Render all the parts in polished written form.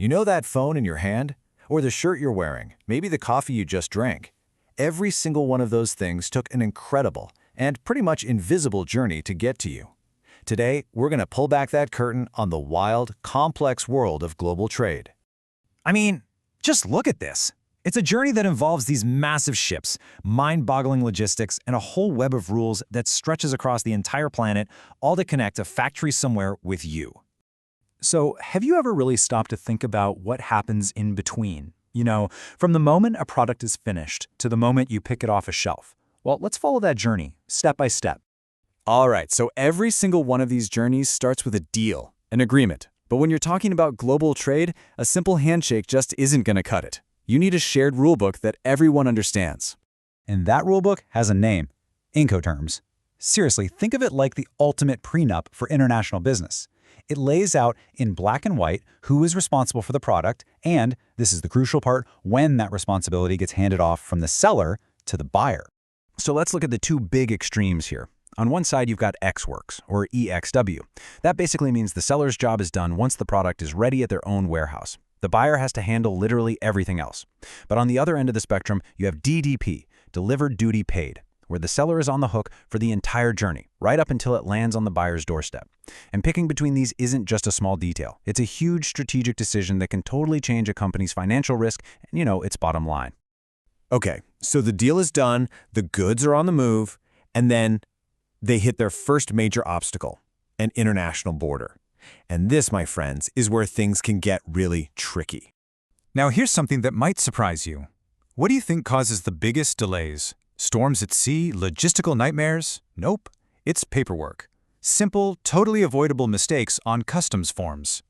You know that phone in your hand? Or the shirt you're wearing, maybe the coffee you just drank. Every single one of those things took an incredible and pretty much invisible journey to get to you. Today, we're going to pull back that curtain on the wild, complex world of global trade. I mean, just look at this. It's a journey that involves these massive ships, mind-boggling logistics, and a whole web of rules that stretches across the entire planet, all to connect a factory somewhere with you. So, have you ever really stopped to think about what happens in between? You know, from the moment a product is finished to the moment you pick it off a shelf. Well, let's follow that journey, step by step. All right, so every single one of these journeys starts with a deal, an agreement. But when you're talking about global trade, a simple handshake just isn't going to cut it. You need a shared rulebook that everyone understands. And that rulebook has a name, Incoterms. Seriously, think of it like the ultimate prenup for international business. It lays out in black and white who is responsible for the product and, this is the crucial part, when that responsibility gets handed off from the seller to the buyer. So let's look at the two big extremes here. On one side, you've got EXW, or EXW. That basically means the seller's job is done once the product is ready at their own warehouse. The buyer has to handle literally everything else. But on the other end of the spectrum, you have DDP, Delivered Duty Paid, where the seller is on the hook for the entire journey, right up until it lands on the buyer's doorstep. And picking between these isn't just a small detail. It's a huge strategic decision that can totally change a company's financial risk and, its bottom line. Okay, so the deal is done, the goods are on the move, and then they hit their first major obstacle, an international border. And this, my friends, is where things can get really tricky. Now here's something that might surprise you. What do you think causes the biggest delays? Storms at sea, logistical nightmares? Nope, it's paperwork. Simple, totally avoidable mistakes on customs forms.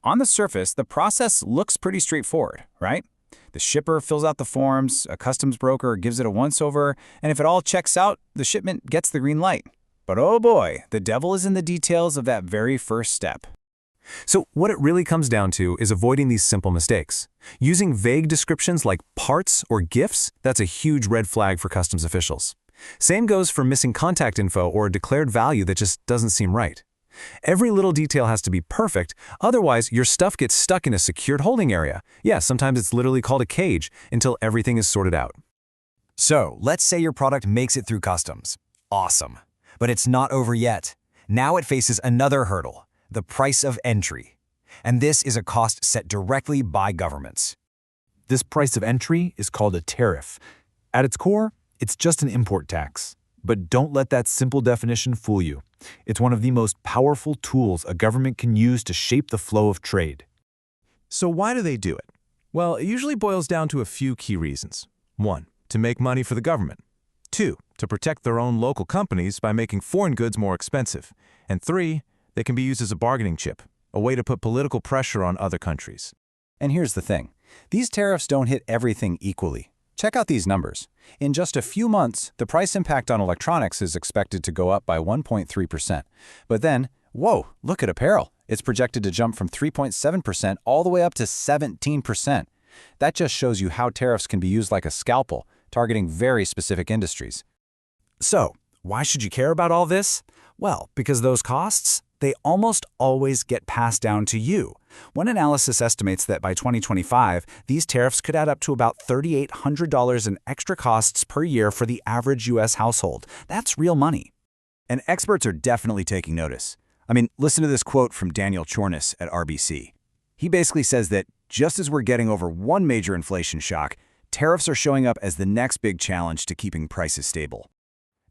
On the surface, the process looks pretty straightforward, right? The shipper fills out the forms, a customs broker gives it a once-over, and if it all checks out, the shipment gets the green light. But oh boy, the devil is in the details of that very first step. So what it really comes down to is avoiding these simple mistakes. Using vague descriptions like parts or gifts, that's a huge red flag for customs officials. Same goes for missing contact info or a declared value that just doesn't seem right. Every little detail has to be perfect, otherwise your stuff gets stuck in a secured holding area. Yeah, sometimes it's literally called a cage until everything is sorted out. So, let's say your product makes it through customs. Awesome. But it's not over yet. Now it faces another hurdle, the price of entry. And this is a cost set directly by governments. This price of entry is called a tariff. At its core, it's just an import tax. But don't let that simple definition fool you. It's one of the most powerful tools a government can use to shape the flow of trade. So why do they do it? Well, it usually boils down to a few key reasons. 1, to make money for the government. 2, to protect their own local companies by making foreign goods more expensive. And 3, they can be used as a bargaining chip, a way to put political pressure on other countries. And here's the thing. These tariffs don't hit everything equally. Check out these numbers. In just a few months, the price impact on electronics is expected to go up by 1.3%. But then, whoa, look at apparel. It's projected to jump from 3.7% all the way up to 17%. That just shows you how tariffs can be used like a scalpel, targeting very specific industries. So, why should you care about all this? Well, because those costs, they almost always get passed down to you. One analysis estimates that by 2025, these tariffs could add up to about $3,800 in extra costs per year for the average U.S. household. That's real money. And experts are definitely taking notice. I mean, listen to this quote from Daniel Chornis at RBC. He basically says that just as we're getting over one major inflation shock, tariffs are showing up as the next big challenge to keeping prices stable.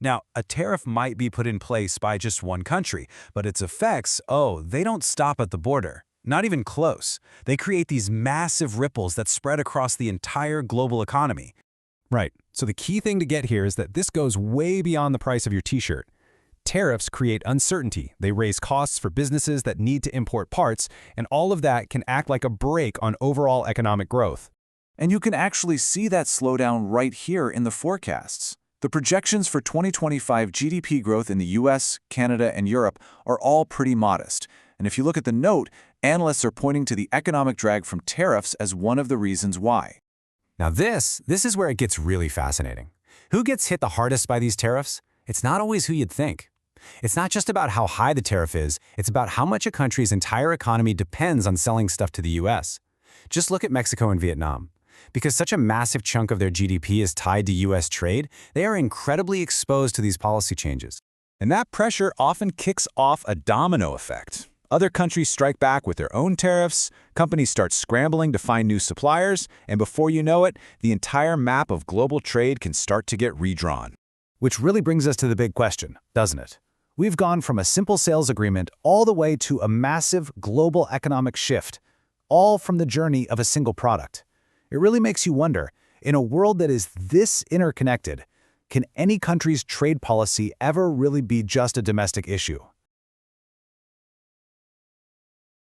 Now, a tariff might be put in place by just one country, but its effects, they don't stop at the border. Not even close. They create these massive ripples that spread across the entire global economy. Right, so the key thing to get here is that this goes way beyond the price of your t-shirt. Tariffs create uncertainty. They raise costs for businesses that need to import parts, and all of that can act like a brake on overall economic growth. And you can actually see that slowdown right here in the forecasts. The projections for 2025 GDP growth in the US, Canada, and Europe are all pretty modest. And if you look at the note, analysts are pointing to the economic drag from tariffs as one of the reasons why. Now this is where it gets really fascinating. Who gets hit the hardest by these tariffs? It's not always who you'd think. It's not just about how high the tariff is, it's about how much a country's entire economy depends on selling stuff to the US. Just look at Mexico and Vietnam. Because such a massive chunk of their GDP is tied to U.S. trade, they are incredibly exposed to these policy changes. And that pressure often kicks off a domino effect. Other countries strike back with their own tariffs, companies start scrambling to find new suppliers, and before you know it, the entire map of global trade can start to get redrawn. Which really brings us to the big question, doesn't it? We've gone from a simple sales agreement all the way to a massive global economic shift, all from the journey of a single product. It really makes you wonder, in a world that is this interconnected, can any country's trade policy ever really be just a domestic issue?